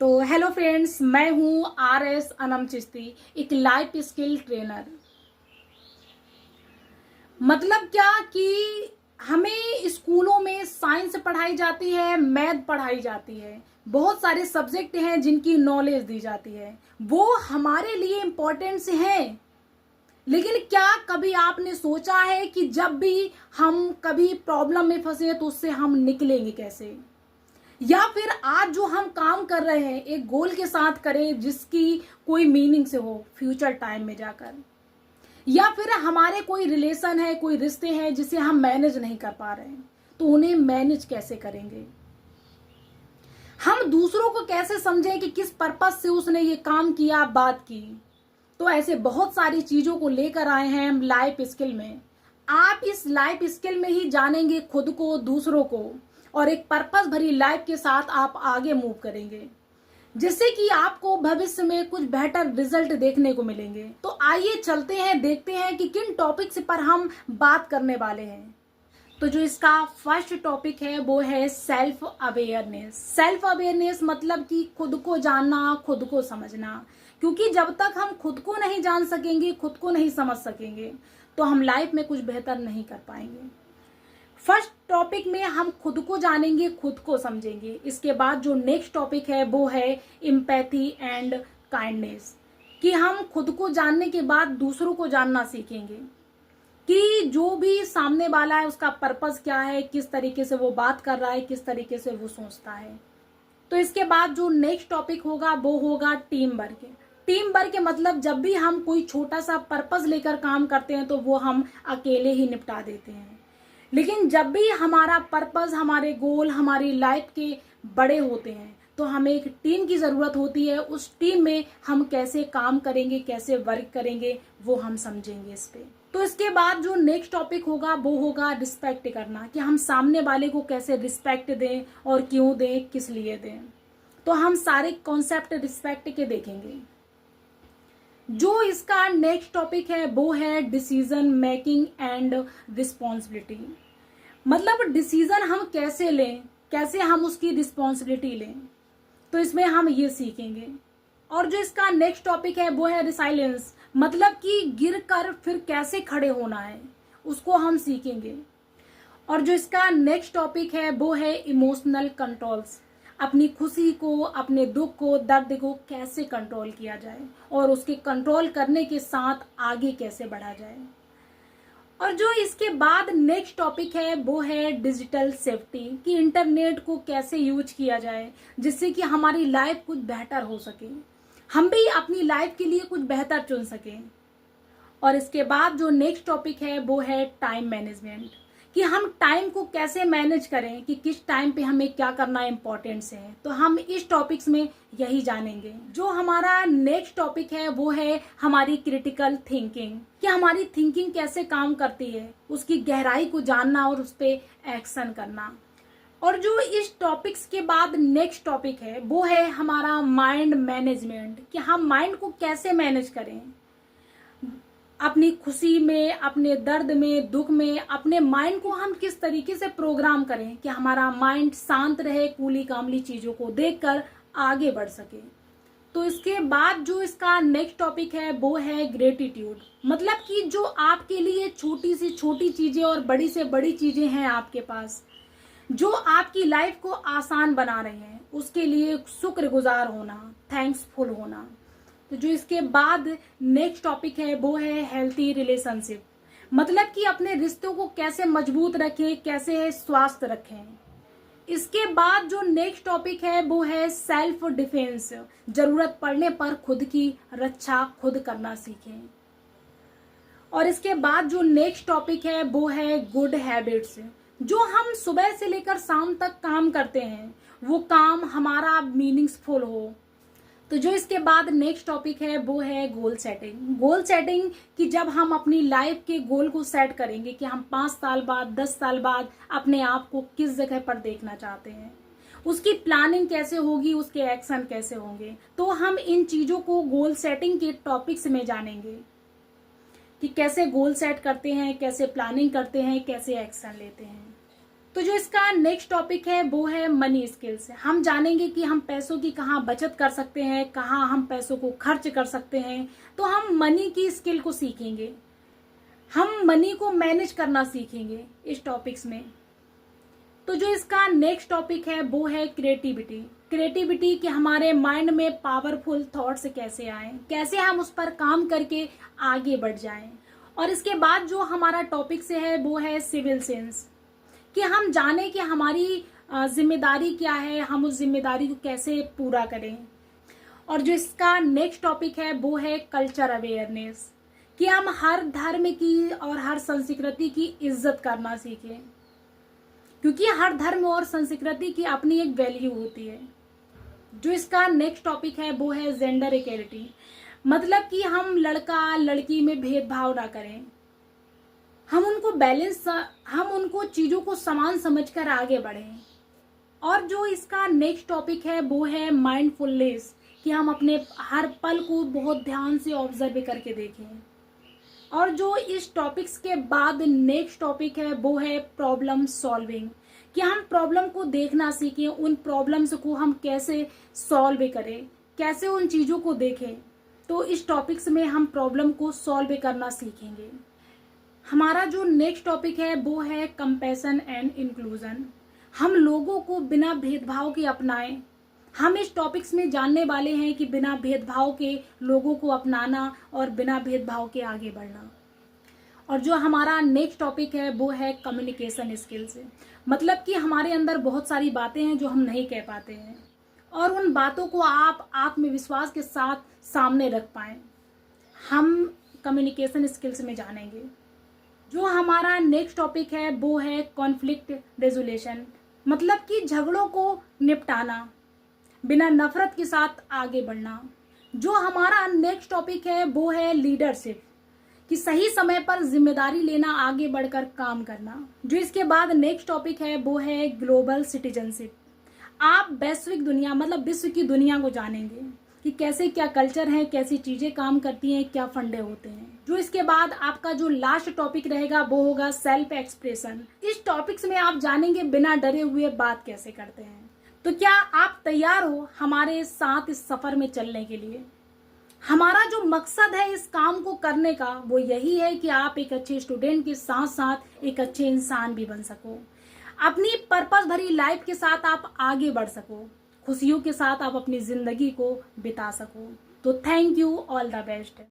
तो hello friends, मैं हूँ RS अनम चिश्ती, एक लाइफ स्किल ट्रेनर। मतलब क्या कि हमें स्कूलों में साइंस पढ़ाई जाती है, मैथ पढ़ाई जाती है, बहुत सारे सब्जेक्ट हैं जिनकी नॉलेज दी जाती है, वो हमारे लिए इम्पोर्टेंट हैं। लेकिन क्या कभी आपने सोचा है कि जब भी हम कभी प्रॉब्लम में फंसे तो उससे हम निकलेंगे कैसे? या फिर आज जो हम काम कर रहे हैं एक गोल के साथ करें जिसकी कोई मीनिंग से हो फ्यूचर टाइम में जाकर। या फिर हमारे कोई रिलेशन है, कोई रिश्ते हैं जिसे हम मैनेज नहीं कर पा रहे हैं, तो उन्हें मैनेज कैसे करेंगे? हम दूसरों को कैसे समझें कि किस पर्पस से उसने ये काम किया, बात की। तो ऐसे बहुत सारी चीजों को लेकर आए हैं हम लाइफ स्किल में। आप इस लाइफ स्किल में ही जानेंगे खुद को, दूसरों को, और एक पर्पस भरी लाइफ के साथ आप आगे मूव करेंगे, जिससे कि आपको भविष्य में कुछ बेहतर रिजल्ट देखने को मिलेंगे। तो आइए चलते हैं, देखते हैं कि किन टॉपिक्स पर हम बात करने वाले हैं। तो जो इसका फर्स्ट टॉपिक है वो है सेल्फ अवेयरनेस। सेल्फ अवेयरनेस मतलब कि खुद को जानना, खुद को समझना। क्योंकि जब तक हम खुद को नहीं जान सकेंगे, खुद को नहीं समझ सकेंगे, तो हम लाइफ में कुछ बेहतर नहीं कर पाएंगे। फर्स्ट टॉपिक में हम खुद को जानेंगे, खुद को समझेंगे। इसके बाद जो नेक्स्ट टॉपिक है वो है एम्पैथी एंड काइंडनेस, कि हम खुद को जानने के बाद दूसरों को जानना सीखेंगे कि जो भी सामने वाला है उसका पर्पस क्या है, किस तरीके से वो बात कर रहा है, किस तरीके से वो सोचता है। तो इसके बाद जो नेक्स्ट टॉपिक होगा वो होगा टीम वर्क। टीम वर्क के मतलब जब भी हम कोई छोटा सा पर्पस लेकर काम करते हैं तो वो हम अकेले ही निपटा देते हैं। लेकिन जब भी हमारा पर्पस, हमारे गोल हमारी लाइफ के बड़े होते हैं तो हमें एक टीम की ज़रूरत होती है। उस टीम में हम कैसे काम करेंगे, कैसे वर्क करेंगे, वो हम समझेंगे इस पे। तो इसके बाद जो नेक्स्ट टॉपिक होगा वो होगा रिस्पेक्ट करना, कि हम सामने वाले को कैसे रिस्पेक्ट दें और क्यों दें, किस लिए दें। तो हम सारे कॉन्सेप्ट रिस्पेक्ट के देखेंगे। जो इसका नेक्स्ट टॉपिक है वो है डिसीजन मेकिंग एंड रिस्पॉन्सिबिलिटी। मतलब डिसीजन हम कैसे लें, कैसे हम उसकी रिस्पॉन्सिबिलिटी लें, तो इसमें हम ये सीखेंगे। और जो इसका नेक्स्ट टॉपिक है वो है रिसाइलेंस, मतलब कि गिर कर फिर कैसे खड़े होना है, उसको हम सीखेंगे। और जो इसका नेक्स्ट टॉपिक है वो है इमोशनल कंट्रोल्स, अपनी खुशी को, अपने दुख को, दर्द को कैसे कंट्रोल किया जाए और उसके कंट्रोल करने के साथ आगे कैसे बढ़ा जाए। और जो इसके बाद नेक्स्ट टॉपिक है वो है डिजिटल सेफ्टी, कि इंटरनेट को कैसे यूज किया जाए जिससे कि हमारी लाइफ कुछ बेहतर हो सके, हम भी अपनी लाइफ के लिए कुछ बेहतर चुन सकें। और इसके बाद जो नेक्स्ट टॉपिक है वो है टाइम मैनेजमेंट, कि हम टाइम को कैसे मैनेज करें, कि किस टाइम पे हमें क्या करना इम्पोर्टेंस है। तो हम इस टॉपिक्स में यही जानेंगे। जो हमारा नेक्स्ट टॉपिक है वो है हमारी क्रिटिकल थिंकिंग, कि हमारी थिंकिंग कैसे काम करती है, उसकी गहराई को जानना और उस पर एक्शन करना। और जो इस टॉपिक्स के बाद नेक्स्ट टॉपिक है वो है हमारा माइंड मैनेजमेंट, कि हम माइंड को कैसे मैनेज करें, अपनी खुशी में, अपने दर्द में, दुख में, अपने माइंड को हम किस तरीके से प्रोग्राम करें कि हमारा माइंड शांत रहे, कूली कामली चीजों को देखकर आगे बढ़ सके। तो इसके बाद जो इसका नेक्स्ट टॉपिक है वो है ग्रेटिट्यूड, मतलब कि जो आपके लिए छोटी से छोटी चीजें और बड़ी से बड़ी चीजें हैं आपके पास, जो आपकी लाइफ को आसान बना रहे हैं, उसके लिए शुक्रगुजार होना, थैंक्सफुल होना। तो जो इसके बाद नेक्स्ट टॉपिक है वो है हेल्थी रिलेशनशिप, मतलब कि अपने रिश्तों को कैसे मजबूत रखें, कैसे स्वास्थ्य रखें। इसके बाद जो नेक्स्ट टॉपिक है वो है सेल्फ डिफेंस, जरूरत पड़ने पर खुद की रक्षा खुद करना सीखें। और इसके बाद जो नेक्स्ट टॉपिक है वो है गुड हैबिट्स, जो हम सुबह से लेकर शाम तक काम करते हैं वो काम हमारा मीनिंगफुल हो। तो जो इसके बाद नेक्स्ट टॉपिक है वो है गोल सेटिंग। गोल सेटिंग कि जब हम अपनी लाइफ के गोल को सेट करेंगे कि हम 5 साल बाद, 10 साल बाद अपने आप को किस जगह पर देखना चाहते हैं, उसकी प्लानिंग कैसे होगी, उसके एक्शन कैसे होंगे। तो हम इन चीजों को गोल सेटिंग के टॉपिक्स में जानेंगे कि कैसे गोल सेट करते हैं, कैसे प्लानिंग करते हैं, कैसे एक्शन लेते हैं। तो जो इसका नेक्स्ट टॉपिक है वो है मनी स्किल्स। हम जानेंगे कि हम पैसों की कहाँ बचत कर सकते हैं, कहाँ हम पैसों को खर्च कर सकते हैं। तो हम मनी की स्किल को सीखेंगे, हम मनी को मैनेज करना सीखेंगे इस टॉपिक्स में। तो जो इसका नेक्स्ट टॉपिक है वो है क्रिएटिविटी। क्रिएटिविटी कि हमारे माइंड में पावरफुल थॉट्स कैसे आए, कैसे हम उस पर काम करके आगे बढ़ जाएं। और इसके बाद जो हमारा टॉपिक से है वो है सिविल सेंस, कि हम जाने कि हमारी जिम्मेदारी क्या है, हम उस जिम्मेदारी को कैसे पूरा करें। और जो इसका नेक्स्ट टॉपिक है वो है कल्चर अवेयरनेस, कि हम हर धर्म की और हर संस्कृति की इज्जत करना सीखें, क्योंकि हर धर्म और संस्कृति की अपनी एक वैल्यू होती है। जो इसका नेक्स्ट टॉपिक है वो है जेंडर इक्वलिटी, मतलब कि हम लड़का लड़की में भेदभाव ना करें, हम उनको चीजों को समान समझकर आगे बढ़ें। और जो इसका नेक्स्ट टॉपिक है वो है माइंडफुलनेस, कि हम अपने हर पल को बहुत ध्यान से ऑब्जर्व करके देखें। और जो इस टॉपिक्स के बाद नेक्स्ट टॉपिक है वो है प्रॉब्लम सॉल्विंग, कि हम प्रॉब्लम को देखना सीखें, उन प्रॉब्लम्स को हम कैसे सॉल्व करें, कैसे उन चीज़ों को देखें। तो इस टॉपिक्स में हम प्रॉब्लम को सॉल्व करना सीखेंगे। हमारा जो नेक्स्ट टॉपिक है वो है कंपैशन एंड इंक्लूजन, हम लोगों को बिना भेदभाव के अपनाएं। हम इस टॉपिक्स में जानने वाले हैं कि बिना भेदभाव के लोगों को अपनाना और बिना भेदभाव के आगे बढ़ना। और जो हमारा नेक्स्ट टॉपिक है वो है कम्युनिकेशन स्किल्स, मतलब कि हमारे अंदर बहुत सारी बातें हैं जो हम नहीं कह पाते हैं, और उन बातों को आप आत्मविश्वास के साथ सामने रख पाएं, हम कम्युनिकेशन स्किल्स में जानेंगे। जो हमारा नेक्स्ट टॉपिक है वो है कॉन्फ्लिक्ट रेजोल्यूशन, मतलब कि झगड़ों को निपटाना, बिना नफरत के साथ आगे बढ़ना। जो हमारा नेक्स्ट टॉपिक है वो है लीडरशिप, कि सही समय पर जिम्मेदारी लेना, आगे बढ़कर काम करना। जो इसके बाद नेक्स्ट टॉपिक है वो है ग्लोबल सिटीजनशिप, आप वैश्विक दुनिया मतलब विश्व की दुनिया को जानेंगे कि कैसे क्या कल्चर है, कैसी चीजें काम करती हैं, क्या फंडे होते हैं। जो इसके बाद आपका जो लास्ट टॉपिक रहेगा वो होगा सेल्फ एक्सप्रेशन। इस टॉपिक्स में आप जानेंगे बिना डरे हुए बात कैसे करते हैं। तो क्या आप तैयार हो हमारे साथ इस सफर में चलने के लिए? हमारा जो मकसद है इस काम को करने का वो यही है कि आप एक अच्छे स्टूडेंट के साथ साथ एक अच्छे इंसान भी बन सको, अपनी पर्पस भरी लाइफ के साथ आप आगे बढ़ सको, खुशियों के साथ आप अपनी जिंदगी को बिता सको। तो thank you, all the best.